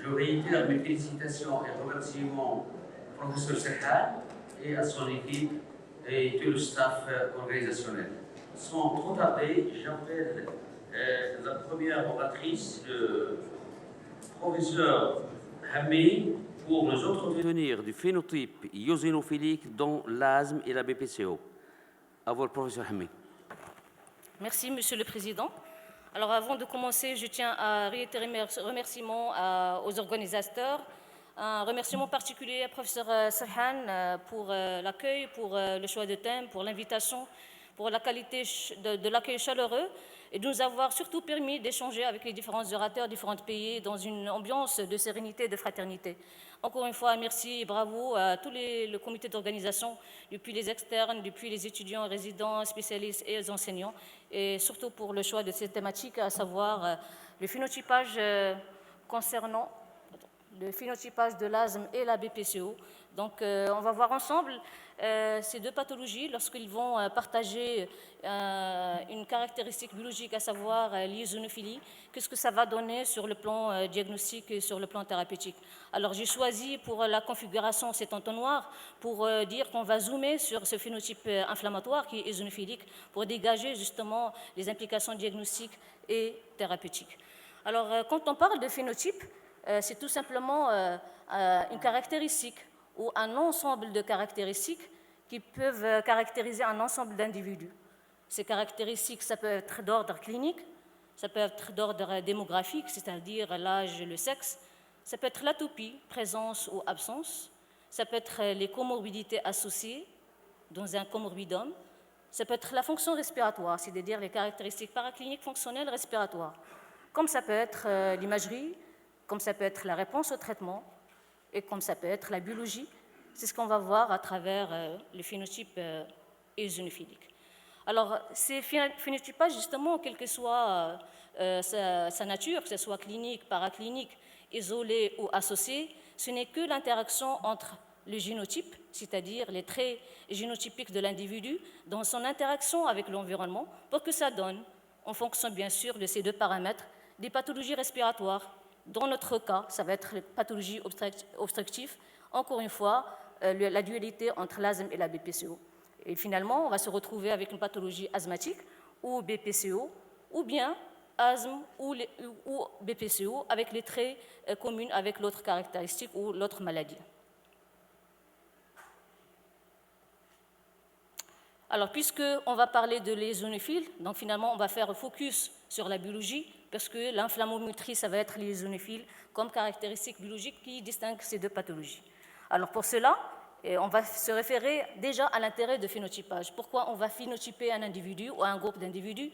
Je réitère mes félicitations et remerciements au professeur Serhan et à son équipe et tout le staff organisationnel. Sans trop tarder, j'appelle la première oratrice, le professeur Hammi, pour nous entretenir du phénotype eosinophilique dans l'asthme et la BPCO. À vous, professeur Hammi. Merci, Monsieur le Président. Alors, avant de commencer, je tiens à réitérer mes remerciements aux organisateurs. Un remerciement particulier au professeur Serhan pour l'accueil, pour le choix de thème, pour l'invitation, pour la qualité de l'accueil chaleureux et de nous avoir surtout permis d'échanger avec les différents orateurs, différents pays, dans une ambiance de sérénité et de fraternité. Encore une fois, merci et bravo à tous le comité d'organisation, depuis les externes, depuis les étudiants, résidents, spécialistes et les enseignants, et surtout pour le choix de cette thématique, à savoir le phénotypage concernant le phénotypage de l'asthme et la BPCO. Donc, on va voir ensemble ces deux pathologies lorsqu'ils vont partager une caractéristique biologique, à savoir l'eosinophilie. Qu'est-ce que ça va donner sur le plan diagnostique et sur le plan thérapeutique? Alors, j'ai choisi pour la configuration cet entonnoir pour dire qu'on va zoomer sur ce phénotype inflammatoire qui est eosinophilique pour dégager justement les implications diagnostiques et thérapeutiques. Alors, quand on parle de phénotype, c'est tout simplement une caractéristique ou un ensemble de caractéristiques qui peuvent caractériser un ensemble d'individus. Ces caractéristiques, ça peut être d'ordre clinique, ça peut être d'ordre démographique, c'est-à-dire l'âge, le sexe, ça peut être l'atopie, présence ou absence, ça peut être les comorbidités associées dans un comorbidome, ça peut être la fonction respiratoire, c'est-à-dire les caractéristiques paracliniques fonctionnelles respiratoires, comme ça peut être l'imagerie, comme ça peut être la réponse au traitement et comme ça peut être la biologie. C'est ce qu'on va voir à travers le phénotype eosinophilique. Alors, ces phénotypages, justement, quelle que soit sa nature, que ce soit clinique, paraclinique, isolé ou associé, ce n'est que l'interaction entre le génotype, c'est-à-dire les traits génotypiques de l'individu, dans son interaction avec l'environnement, pour que ça donne, en fonction bien sûr de ces deux paramètres, des pathologies respiratoires. Dans notre cas, ça va être les pathologies obstructives. Encore une fois, la dualité entre l'asthme et la BPCO. Et finalement, on va se retrouver avec une pathologie asthmatique ou BPCO, ou bien asthme ou BPCO avec les traits communs avec l'autre caractéristique ou l'autre maladie. Alors, puisqu'on va parler de l'éosinophiles, donc finalement, on va faire focus sur la biologie, parce que l'inflammométrie, ça va être l'éosinophiles comme caractéristique biologique qui distingue ces deux pathologies. Alors, pour cela, on va se référer déjà à l'intérêt de phénotypage. Pourquoi on va phénotyper un individu ou un groupe d'individus?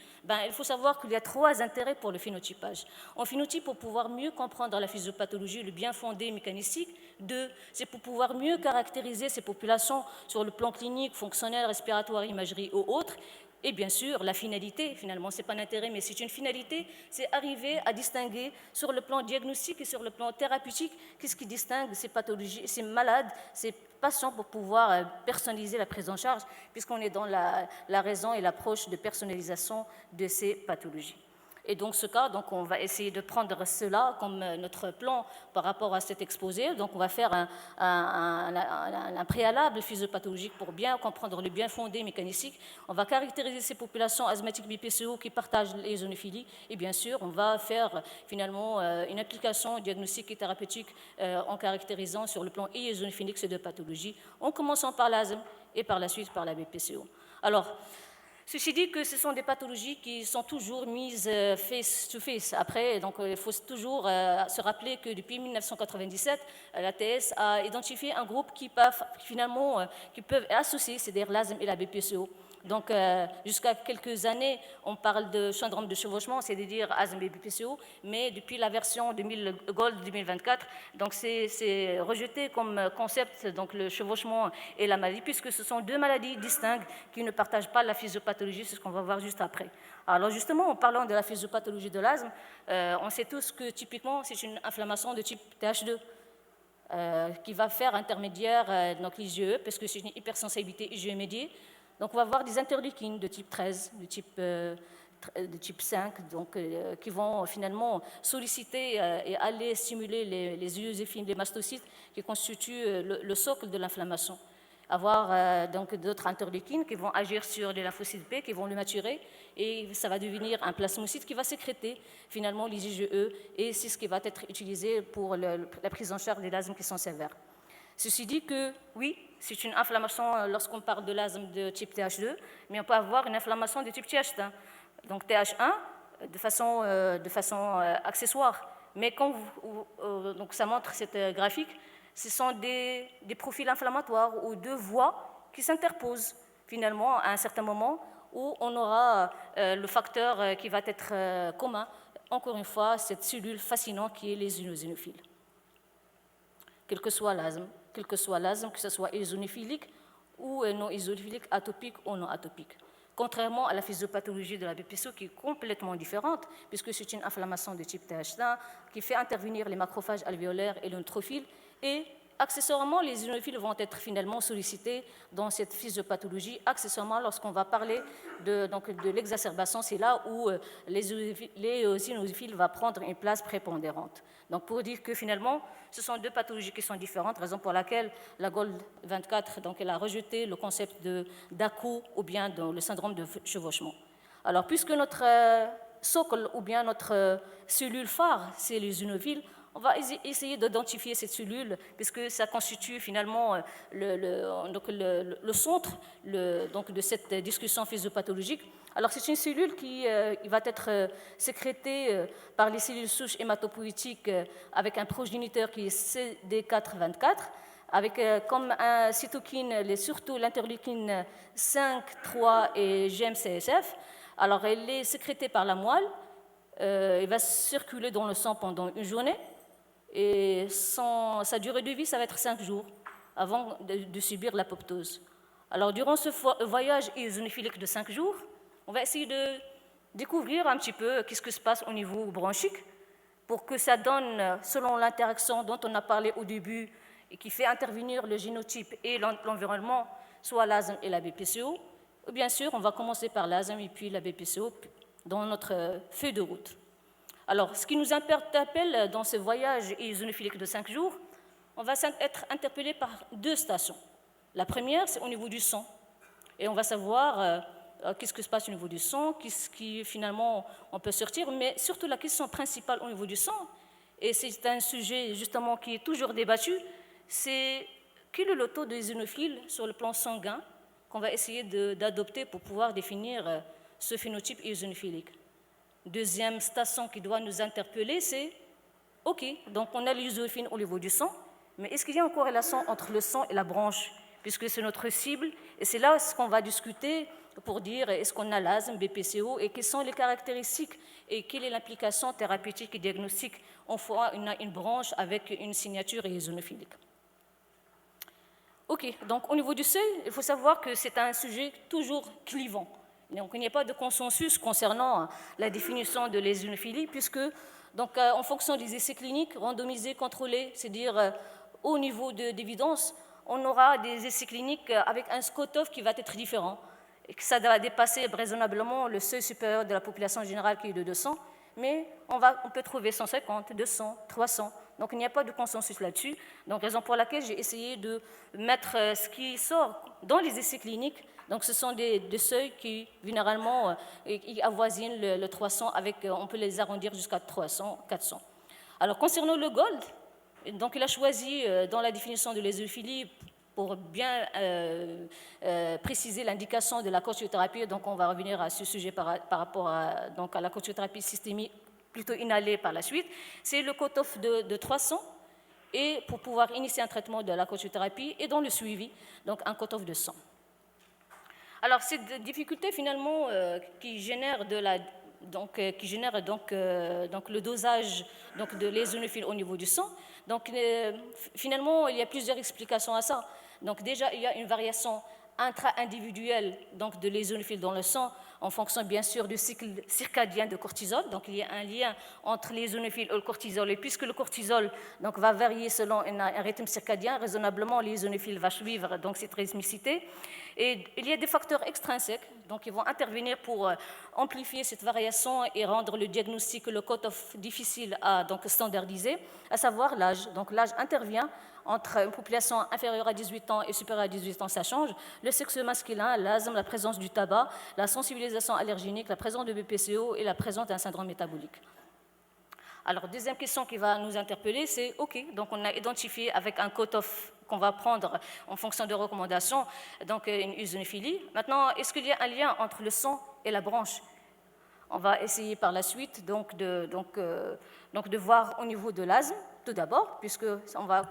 Il faut savoir qu'il y a trois intérêts pour le phénotypage. On phénotype pour pouvoir mieux comprendre la physiopathologie, le bien fondé mécanistique. Deux, c'est pour pouvoir mieux caractériser ces populations sur le plan clinique, fonctionnel, respiratoire, imagerie ou autre. Et bien sûr, la finalité, finalement, ce n'est pas un intérêt, mais c'est une finalité, c'est arriver à distinguer sur le plan diagnostique et sur le plan thérapeutique, qu'est-ce qui distingue ces pathologies, ces malades, ces patients pour pouvoir personnaliser la prise en charge, puisqu'on est dans la raison et l'approche de personnalisation de ces pathologies. Et donc, ce cas, donc, on va essayer de prendre cela comme notre plan par rapport à cet exposé. Donc, on va faire un préalable physiopathologique pour bien comprendre le bien fondé mécanistique. On va caractériser ces populations asthmatiques BPCO qui partagent l'éosinophilie. Et bien sûr, on va faire finalement une application diagnostique et thérapeutique en caractérisant sur le plan eosinophilique ces deux pathologies, en commençant par l'asthme et par la suite par la BPCO. Alors, ceci dit que ce sont des pathologies qui sont toujours mises face-to-face. Après, donc, il faut toujours se rappeler que depuis 1997, l'ATS a identifié un groupe qui peuvent associer, c'est-à-dire l'asthme et la BPCO. Donc, jusqu'à quelques années, on parle de syndrome de chevauchement, c'est-à-dire asthme et BPCO, mais depuis la version Gold 2024, donc c'est rejeté comme concept, donc le chevauchement et la maladie, puisque ce sont deux maladies distinctes qui ne partagent pas la physiopathologie, c'est ce qu'on va voir juste après. Alors justement, en parlant de la physiopathologie de l'asthme, on sait tous que typiquement, c'est une inflammation de type TH2. Qui va faire intermédiaire donc l'IgE, parce que c'est une hypersensibilité IgE médiée. Donc, on va avoir des interleukines de type 13, de type de type 5, donc, qui vont finalement solliciter et aller stimuler les eosinophils, les mastocytes, qui constituent le socle de l'inflammation. Avoir donc d'autres interleukines qui vont agir sur les lymphocytes B, qui vont le maturer, et ça va devenir un plasmocyte qui va sécréter finalement les IgE, et c'est ce qui va être utilisé pour la prise en charge des asthmes qui sont sévères. Ceci dit que, oui, c'est une inflammation lorsqu'on parle de l'asthme de type TH2, mais on peut avoir une inflammation de type TH1. Donc TH1 de façon accessoire. Mais quand donc ça montre cette graphique, ce sont des profils inflammatoires ou deux voies qui s'interposent finalement à un certain moment où on aura le facteur qui va être commun. Encore une fois, cette cellule fascinante qui est les eosinophiles. Quel que soit l'asthme, que ce soit eosinophilique ou non eosinophilique, atopique ou non atopique. Contrairement à la physiopathologie de la BPCO qui est complètement différente, puisque c'est une inflammation de type TH1 qui fait intervenir les macrophages alvéolaires et les neutrophiles, et accessoirement, les eosinophiles vont être finalement sollicités dans cette physiopathologie. Accessoirement, lorsqu'on va parler de l'exacerbation, c'est là où les eosinophiles vont prendre une place prépondérante. Donc, pour dire que finalement, ce sont deux pathologies qui sont différentes, raison pour laquelle la GOLD 24, donc, elle a rejeté le concept d'ACO ou bien le syndrome de chevauchement. Alors, puisque notre socle ou bien notre cellule phare, c'est les eosinophiles, on va essayer d'identifier cette cellule, puisque ça constitue finalement le centre de cette discussion physiopathologique. Alors, c'est une cellule qui va être sécrétée par les cellules souches hématopoïétiques avec un progéniteur qui est CD4-24, avec comme un cytokine, surtout l'interleukine 5, 3 et GM-CSF. Alors, elle est sécrétée par la moelle, elle va circuler dans le sang pendant une journée, et sa durée de vie, ça va être 5 jours avant de subir l'apoptose. Alors, durant ce voyage eosinophilique de 5 jours, on va essayer de découvrir un petit peu qu'est-ce qui se passe au niveau bronchique pour que ça donne, selon l'interaction dont on a parlé au début et qui fait intervenir le génotype et l'environnement, soit l'asthme et la BPCO. Bien sûr, on va commencer par l'asthme et puis la BPCO dans notre feuille de route. Alors, ce qui nous interpelle dans ce voyage eosinophilique de 5 jours, on va être interpellé par 2 stations. La première, c'est au niveau du sang. Et on va savoir qu'est-ce qui se passe au niveau du sang, qu'est-ce qui finalement on peut sortir, mais surtout la question principale au niveau du sang, et c'est un sujet justement qui est toujours débattu, c'est quel est le taux de eosinophiles sur le plan sanguin qu'on va essayer d'adopter pour pouvoir définir ce phénotype eosinophilique. Deuxième station qui doit nous interpeller, c'est OK, donc on a les eosinophiles au niveau du sang, mais est-ce qu'il y a une corrélation entre le sang et la bronche, puisque c'est notre cible, et c'est là ce qu'on va discuter pour dire est-ce qu'on a l'asthme, BPCO, et quelles sont les caractéristiques et quelle est l'implication thérapeutique et diagnostique en fois une branche avec une signature eosinophilique. OK, donc au niveau du seuil, il faut savoir que c'est un sujet toujours clivant. Donc, il n'y a pas de consensus concernant la définition de l'eosinophilie, puisque, donc, en fonction des essais cliniques randomisés, contrôlés, c'est-à-dire au niveau d'évidence, on aura des essais cliniques avec un score-off qui va être différent, et que ça va dépasser raisonnablement le seuil supérieur de la population générale qui est de 200, mais on peut trouver 150, 200, 300. Donc, il n'y a pas de consensus là-dessus. Donc, raison pour laquelle j'ai essayé de mettre ce qui sort dans les essais cliniques. Donc, ce sont des seuils qui, généralement, avoisinent le 300, on peut les arrondir jusqu'à 300, 400. Alors, concernant le GOLD, donc, il a choisi, dans la définition de l'eosinophilie, pour bien préciser l'indication de la corticothérapie, donc on va revenir à ce sujet par rapport à la corticothérapie systémique, plutôt inhalée par la suite, c'est le cutoff de 300, et pour pouvoir initier un traitement de la corticothérapie, et dans le suivi, donc un cutoff de 100. Alors, cette difficulté finalement qui génère le dosage de l'eosinophiles au niveau du sang, donc finalement il y a plusieurs explications à ça. Donc déjà il y a une variation intra-individuelle de l'eosinophiles dans le sang en fonction bien sûr du cycle circadien de cortisol. Donc il y a un lien entre les ionophiles et le cortisol, et puisque le cortisol donc, va varier selon un rythme circadien, raisonnablement les ionophiles vont suivre donc, cette rythmicité. Et il y a des facteurs extrinsèques donc, qui vont intervenir pour amplifier cette variation et rendre le diagnostic, le cut-off difficile à donc, standardiser, à savoir l'âge. Donc l'âge intervient entre une population inférieure à 18 ans et supérieure à 18 ans, ça change. Le sexe masculin, l'asthme, la présence du tabac, la sensibilisation allergénique, la présence de BPCO et la présence d'un syndrome métabolique. Alors, deuxième question qui va nous interpeller, c'est OK, donc on a identifié avec un cut-off qu'on va prendre en fonction de recommandations, donc une eosinophilie. Maintenant, est-ce qu'il y a un lien entre le sang et la branche? On va essayer par la suite donc de voir au niveau de l'asthme, tout d'abord, puisqu'on va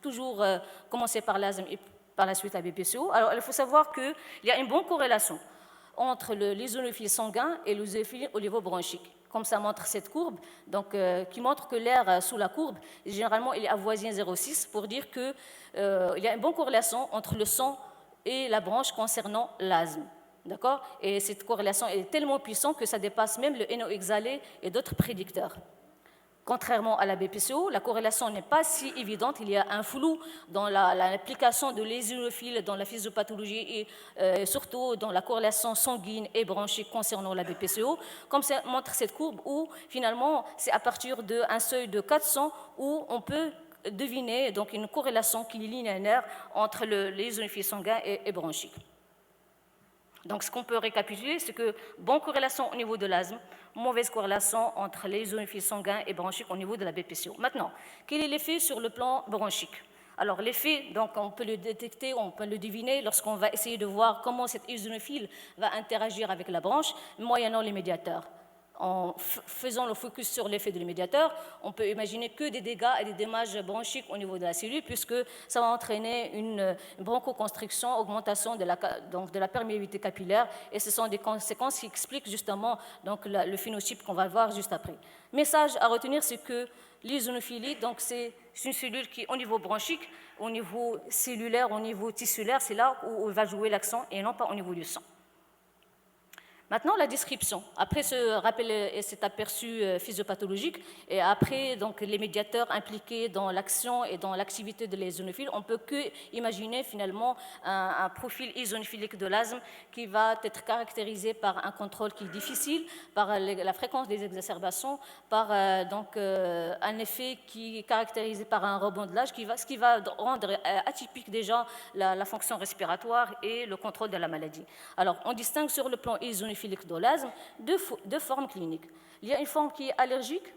toujours commencer par l'asthme et par la suite la BPCO. Alors, il faut savoir qu'il y a une bonne corrélation entre l'eosinophilie sanguin et l'eosinophilie olivobronchique. Comme ça montre cette courbe, donc, qui montre que l'air sous la courbe, généralement, il est avoisin 0,6 pour dire qu'il y a une bonne corrélation entre le sang et la branche concernant l'asthme. D'accord? Et cette corrélation est tellement puissante que ça dépasse même le NO exhalé et d'autres prédicteurs. Contrairement à la BPCO, la corrélation n'est pas si évidente. Il y a un flou dans l'application de l'éosinophilie dans la physiopathologie et surtout dans la corrélation sanguine et bronchique concernant la BPCO, comme ça montre cette courbe où finalement c'est à partir d'un seuil de 400 où on peut deviner donc, une corrélation qui est linéaire entre l'éosinophilie sanguine et bronchique. Donc, ce qu'on peut récapituler, c'est que bonne corrélation au niveau de l'asthme, mauvaise corrélation entre les eosinophiles sanguins et bronchiques au niveau de la BPCO. Maintenant, quel est l'effet sur le plan bronchique? Alors, l'effet, donc, on peut le détecter, on peut le deviner lorsqu'on va essayer de voir comment cette eosinophile va interagir avec la branche, moyennant les médiateurs. En faisant le focus sur l'effet de médiateur, on peut imaginer que des dégâts et des dommages bronchiques au niveau de la cellule, puisque ça va entraîner une bronchoconstriction, augmentation de la perméabilité capillaire, et ce sont des conséquences qui expliquent justement donc, le phénotype qu'on va voir juste après. Message à retenir, c'est que l'eosinophilie, donc c'est une cellule qui, au niveau bronchique, au niveau cellulaire, au niveau tissulaire, c'est là où on va jouer l'accent et non pas au niveau du sang. Maintenant, la description. Après ce rappel et cet aperçu physiopathologique, et après donc, les médiateurs impliqués dans l'action et dans l'activité de l'éosinophilie, on ne peut que imaginer finalement un profil eosinophilique de l'asthme qui va être caractérisé par un contrôle qui est difficile, par la fréquence des exacerbations, par un effet qui est caractérisé par un rebond de l'âge, ce qui va rendre atypique déjà la fonction respiratoire et le contrôle de la maladie. Alors, on distingue sur le plan eosinophilique de l'asthme deux formes cliniques. Il y a une forme qui est allergique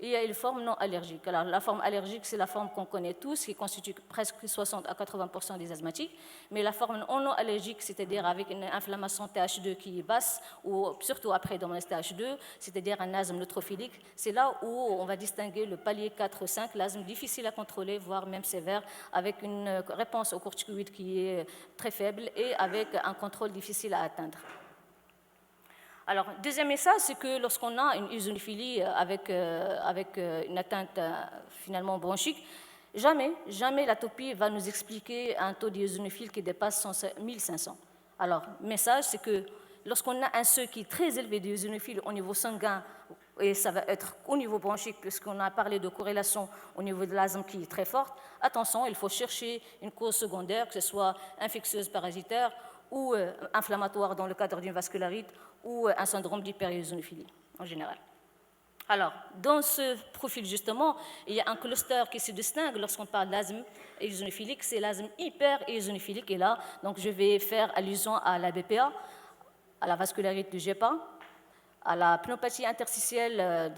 et il y a une forme non allergique. Alors, la forme allergique, c'est la forme qu'on connaît tous, qui constitue presque 60 à 80% des asthmatiques, mais la forme non allergique, c'est-à-dire avec une inflammation TH2 qui est basse, ou surtout après dans TH2, c'est-à-dire un asthme neutrophilique, c'est là où on va distinguer le palier 4-5, l'asthme difficile à contrôler, voire même sévère, avec une réponse aux corticoïdes qui est très faible et avec un contrôle difficile à atteindre. Alors, deuxième message, c'est que lorsqu'on a une eosinophilie avec une atteinte finalement bronchique, jamais l'atopie va nous expliquer un taux d'éosinophile qui dépasse 1500. Alors, message, c'est que lorsqu'on a un seuil qui est très élevé d'éosinophile au niveau sanguin, et ça va être au niveau bronchique, puisqu'on a parlé de corrélation au niveau de l'asthme qui est très forte, attention, il faut chercher une cause secondaire, que ce soit infectieuse parasitaire ou inflammatoire dans le cadre d'une vascularite, ou un syndrome d'hyperéosinophilie en général. Alors, dans ce profil justement, il y a un cluster qui se distingue lorsqu'on parle d'asthme éosinophilique, c'est l'asthme hyperéosinophilique, et là, donc, je vais faire allusion à la BPA, à la vascularite du GEPA, à la pneumopathie interstitielle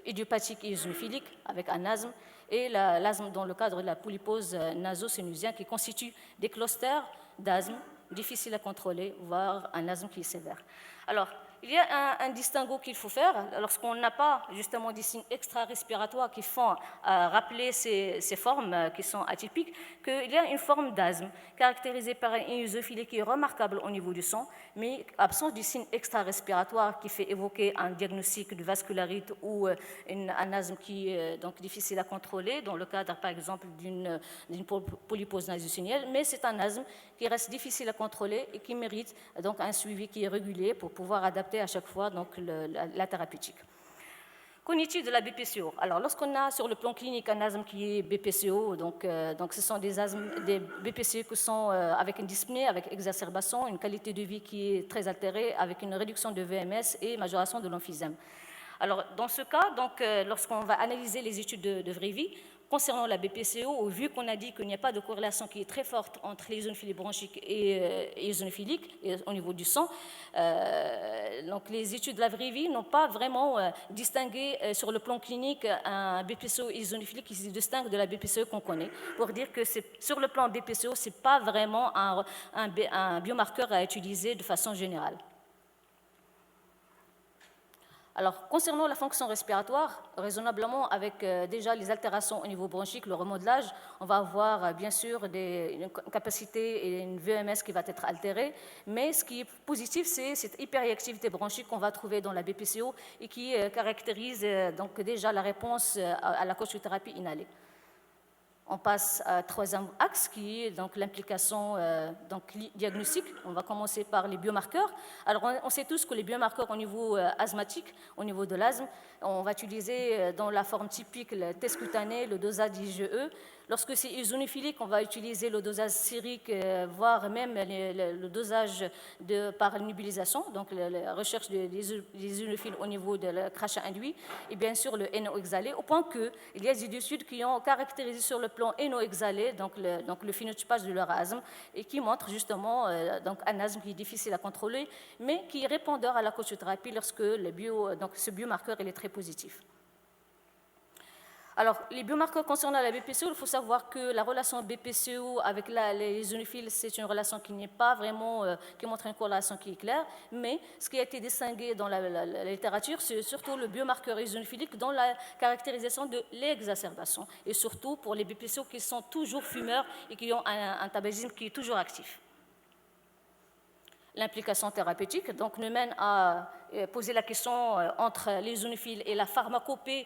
idiopathique éosinophilique avec un asthme, et l'asthme dans le cadre de la polypose naso-sinusienne qui constitue des clusters d'asthme difficiles à contrôler, voire un asthme qui est sévère. Alors, il y a un distinguo qu'il faut faire lorsqu'on n'a pas justement des signes extra-respiratoires qui font rappeler ces formes qui sont atypiques, qu'il y a une forme d'asthme caractérisée par une inusophilie qui est remarquable au niveau du sang, mais absence du signe extra-respiratoire qui fait évoquer un diagnostic de vascularite ou un asthme qui est donc difficile à contrôler dans le cadre par exemple d'une polypose nasogénielle, mais c'est un asthme qui reste difficile à contrôler et qui mérite donc un suivi qui est régulier pour pouvoir adapter à chaque fois donc, la thérapeutique. Cognitif de la BPCO. Alors, lorsqu'on a sur le plan clinique un asthme qui est BPCO, donc ce sont des BPCO qui sont avec une dyspnée, avec exacerbation, une qualité de vie qui est très altérée, avec une réduction de VMS et majoration de l'emphysème. Alors, dans ce cas, lorsqu'on va analyser les études de vraie vie, concernant la BPCO, vu qu'on a dit qu'il n'y a pas de corrélation qui est très forte entre l'éosinophilie bronchique et l'éosinophilique au niveau du sang, donc les études de la vraie vie n'ont pas vraiment distingué sur le plan clinique un BPCO éosinophilique qui se distingue de la BPCO qu'on connaît, pour dire que sur le plan BPCO, ce n'est pas vraiment un biomarqueur à utiliser de façon générale. Alors, concernant la fonction respiratoire, raisonnablement, avec déjà les altérations au niveau bronchique, le remodelage, on va avoir bien sûr une capacité et une VMS qui va être altérée, mais ce qui est positif, c'est cette hyperactivité bronchique qu'on va trouver dans la BPCO et qui caractérise donc déjà la réponse à la cochothérapie inhalée. On passe à troisième axe qui est donc l'implication diagnostique. On va commencer par les biomarqueurs. Alors on sait tous que les biomarqueurs au niveau asthmatique, au niveau de l'asthme, on va utiliser dans la forme typique le test cutané, le dosage d'IgE. Lorsque c'est eosinophilique, on va utiliser le dosage sérique, voire même le dosage par nébulisation, donc la recherche des eosinophiles au niveau de le crachat induit, et bien sûr le NO exhalé, au point qu'il y a des études qui ont caractérisé sur le plan NO exhalé, donc le phénotypage de leur asthme, et qui montrent justement un asthme qui est difficile à contrôler, mais qui est répondeur à la cochothérapie lorsque ce biomarqueur il est très positif. Alors, les biomarqueurs concernant la BPCO, il faut savoir que la relation BPCO avec les eosinophiles, c'est une relation qui n'est pas vraiment, qui montre une corrélation qui est claire, mais ce qui a été distingué dans la littérature, c'est surtout le biomarqueur eosinophilique dans la caractérisation de l'exacerbation, et surtout pour les BPCO qui sont toujours fumeurs et qui ont un tabagisme qui est toujours actif. L'implication thérapeutique donc, nous mène à poser la question entre les eosinophiles et la pharmacopée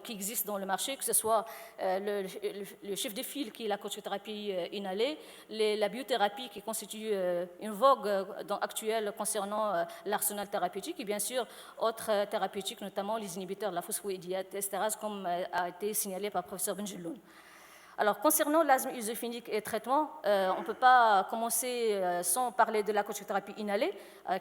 qui existe dans le marché, que ce soit le chef de file qui est la cochothérapie inhalée, la biothérapie qui constitue une vogue actuelle concernant l'arsenal thérapeutique et bien sûr autres thérapeutiques, notamment les inhibiteurs de la phosphodiéstérase comme a été signalé par le professeur Benjeloun. Alors, concernant l'asthme œsophonique et traitement, on ne peut pas commencer sans parler de la cochothérapie inhalée,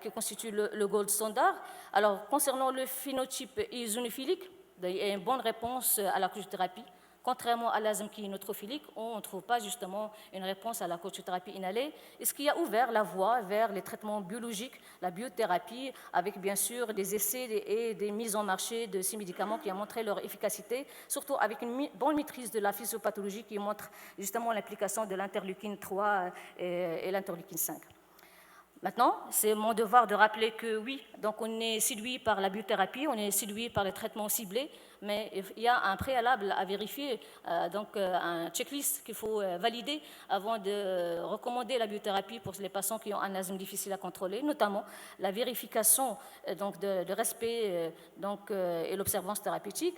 qui constitue le gold standard. Alors, concernant le phénotype eosinophilique, il y a une bonne réponse à la cochothérapie. Contrairement à l'asthme qui est neutrophilique, on ne trouve pas justement une réponse à la cochothérapie inhalée, et ce qui a ouvert la voie vers les traitements biologiques, la biothérapie, avec bien sûr des essais et des mises en marché de ces médicaments qui ont montré leur efficacité, surtout avec une bonne maîtrise de la physiopathologie qui montre justement l'implication de l'interleukine 3 et l'interleukine 5. Maintenant, c'est mon devoir de rappeler que oui, donc on est séduit par la biothérapie, on est séduit par les traitements ciblés, mais il y a un préalable à vérifier, un checklist qu'il faut valider avant de recommander la biothérapie pour les patients qui ont un asthme difficile à contrôler, notamment la vérification de respect et l'observance thérapeutique,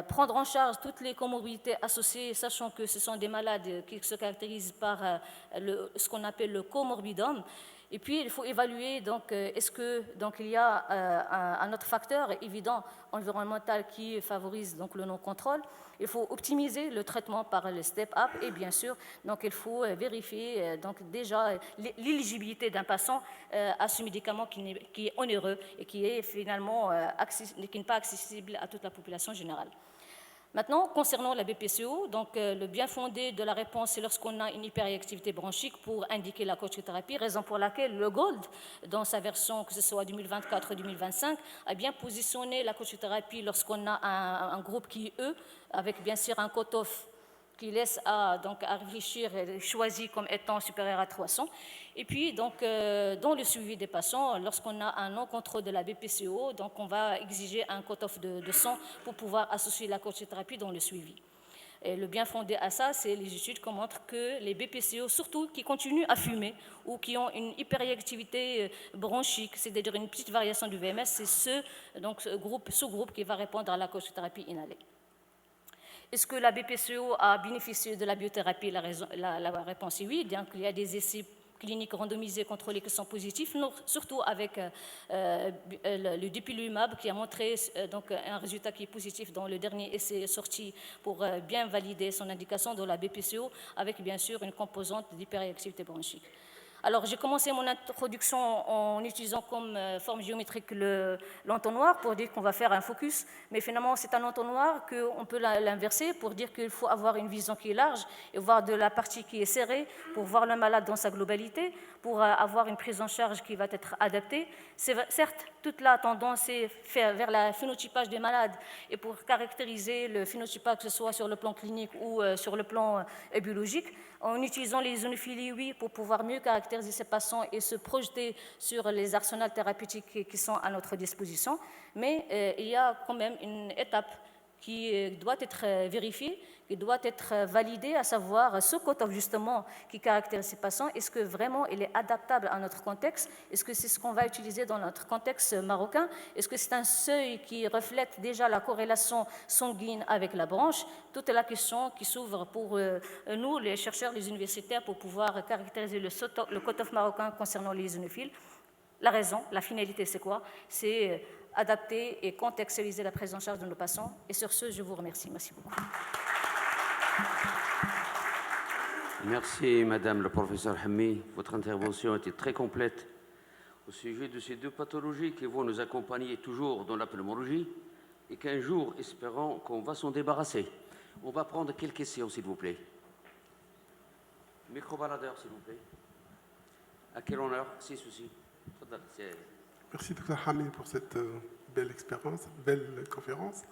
prendre en charge toutes les comorbidités associées, sachant que ce sont des malades qui se caractérisent par ce qu'on appelle le comorbidum. Et puis, il faut évaluer, est-ce qu'il y a un autre facteur évident environnemental qui favorise le non-contrôle. Il faut optimiser le traitement par le step-up et bien sûr, il faut vérifier déjà l'éligibilité d'un patient à ce médicament qui est onéreux et qui est finalement qui n'est pas accessible à toute la population générale. Maintenant, concernant la BPCO, le bien fondé de la réponse, c'est lorsqu'on a une hyperactivité bronchique pour indiquer la cochothérapie, raison pour laquelle le GOLD, dans sa version, que ce soit 2024 ou 2025, a bien positionné la cochothérapie lorsqu'on a un groupe qui est E, avec bien sûr un cutoff qui laisse donc, à réfléchir, choisi comme étant supérieur à 300. Et puis, donc, dans le suivi des patients, lorsqu'on a un non-contrôle de la BPCO, donc on va exiger un cut-off de 100 pour pouvoir associer la corticothérapie dans le suivi. Et le bien fondé à ça, c'est les études qui montrent que les BPCO, surtout qui continuent à fumer ou qui ont une hyperactivité bronchique, c'est-à-dire une petite variation du VMS, c'est ce sous-groupe qui va répondre à la corticothérapie inhalée. Est-ce que la BPCO a bénéficié de la biothérapie? La réponse est oui. Donc, il y a des essais cliniques randomisés contrôlés qui sont positifs, surtout avec le dupilumab qui a montré donc, un résultat qui est positif dans le dernier essai sorti pour bien valider son indication dans la BPCO avec bien sûr une composante d'hyperactivité bronchique. Alors, j'ai commencé mon introduction en utilisant comme forme géométrique l'entonnoir pour dire qu'on va faire un focus, mais finalement, c'est un entonnoir qu'on peut l'inverser pour dire qu'il faut avoir une vision qui est large et voir de la partie qui est serrée pour voir le malade dans sa globalité, pour avoir une prise en charge qui va être adaptée. Certes, toute la tendance est vers le phénotypage des malades et pour caractériser le phénotypage, que ce soit sur le plan clinique ou sur le plan biologique, en utilisant les ionophilies, oui, pour pouvoir mieux caractériser ces patients et se projeter sur les arsenals thérapeutiques qui sont à notre disposition. Mais il y a quand même une étape qui doit être vérifiée, qui doit être validée, à savoir ce cut-off justement qui caractérise ces patients. Est-ce que vraiment il est adaptable à notre contexte? Est-ce que c'est ce qu'on va utiliser dans notre contexte marocain? Est-ce que c'est un seuil qui reflète déjà la corrélation sanguine avec la branche? Toute la question qui s'ouvre pour nous, les chercheurs, les universitaires, pour pouvoir caractériser le cut-off marocain concernant les eosinophiles. La raison, la finalité, c'est quoi? C'est adapter et contextualiser la prise en charge de nos patients. Et sur ce, je vous remercie. Merci beaucoup. Merci, Madame le professeur Hammi. Votre intervention était très complète au sujet de ces deux pathologies qui vont nous accompagner toujours dans la pneumologie et qu'un jour, espérons qu'on va s'en débarrasser. On va prendre quelques questions, s'il vous plaît. Micro-baladeur, s'il vous plaît. À quel honneur? Si, souci. Merci, Dr Hammi, pour cette belle expérience, belle conférence.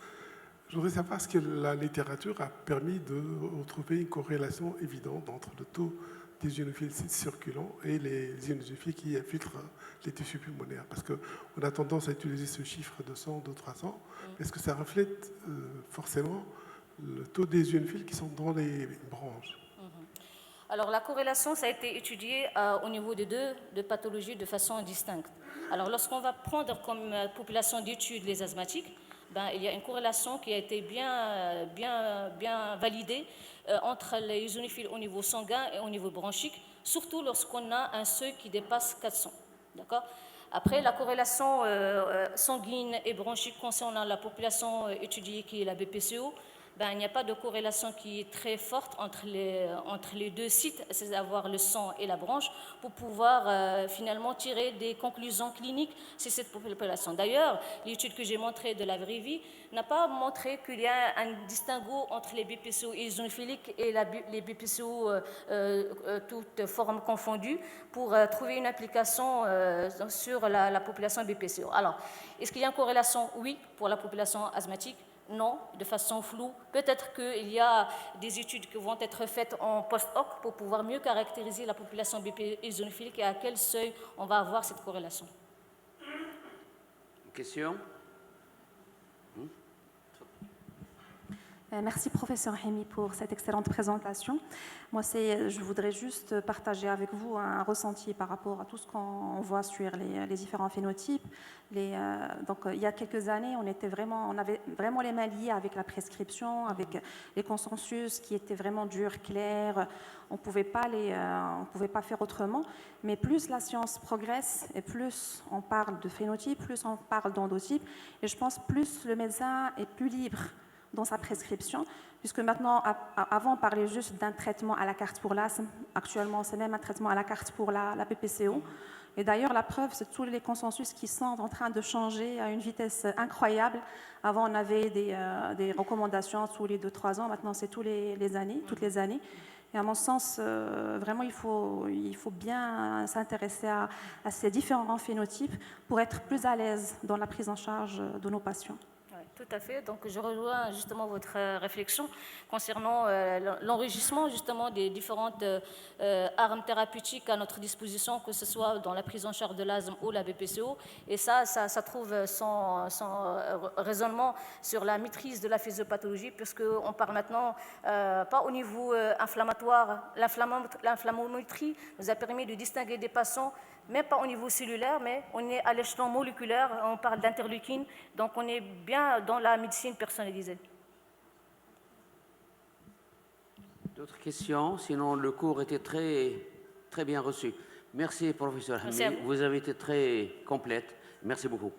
Je voudrais savoir ce que la littérature a permis de retrouver une corrélation évidente entre le taux des ionophiles circulants et les ionophiles qui infiltrent les tissus pulmonaires. Parce qu'on a tendance à utiliser ce chiffre de 100, de 300. Est-ce que ça reflète forcément le taux des ionophiles qui sont dans les branches? Alors, la corrélation, ça a été étudié au niveau des deux pathologies de façon distincte. Alors, lorsqu'on va prendre comme population d'études les asthmatiques, il y a une corrélation qui a été bien validée entre les ionophiles au niveau sanguin et au niveau bronchique, surtout lorsqu'on a un seuil qui dépasse 400. D'accord ? Après, la corrélation sanguine et bronchique concernant la population étudiée qui est la BPCO, il n'y a pas de corrélation qui est très forte entre les deux sites, c'est-à-dire le sang et la branche, pour pouvoir finalement tirer des conclusions cliniques sur cette population. D'ailleurs, l'étude que j'ai montrée de la vraie vie n'a pas montré qu'il y a un distinguo entre les BPCO eosinophiliques et les BPCO toutes formes confondues pour trouver une application sur la population BPCO. Alors, est-ce qu'il y a une corrélation? Oui, pour la population asthmatique. Non, de façon floue. Peut-être qu'il y a des études qui vont être faites en post-hoc pour pouvoir mieux caractériser la population BP eosinophilique et à quel seuil on va avoir cette corrélation. Question? Merci, professeur Hammi, pour cette excellente présentation. Moi, je voudrais juste partager avec vous un ressenti par rapport à tout ce qu'on voit sur les différents phénotypes. Donc, il y a quelques années, on avait vraiment les mains liées avec la prescription, avec les consensus qui étaient vraiment durs, clairs. On ne pouvait pas faire autrement. Mais plus la science progresse et plus on parle de phénotype, plus on parle d'endotype. Et je pense plus le médecin est plus libre dans sa prescription, puisque maintenant, avant, on parlait juste d'un traitement à la carte pour l'asthme. Actuellement, c'est même un traitement à la carte pour la PPCO. Et d'ailleurs, la preuve, c'est tous les consensus qui sont en train de changer à une vitesse incroyable. Avant, on avait des recommandations tous les 2-3 ans. Maintenant, c'est toutes les années. Et à mon sens, vraiment, il faut bien s'intéresser à ces différents phénotypes pour être plus à l'aise dans la prise en charge de nos patients. Ouais. Ouais, tout à fait. Donc, je rejoins justement votre réflexion concernant l'enrichissement justement des différentes armes thérapeutiques à notre disposition, que ce soit dans la prise en charge de l'asthme ou la BPCO. Et ça trouve son raisonnement sur la maîtrise de la physiopathologie, puisqu'on parle maintenant pas au niveau inflammatoire. L'inflammométrie nous a permis de distinguer des patients, même pas au niveau cellulaire, mais on est à l'échelon moléculaire, on parle d'interleukine, donc on est bien dans la médecine personnalisée. D'autres questions? Sinon, le cours était très bien reçu. Merci, professeur Hamid. Vous avez été très complète. Merci beaucoup.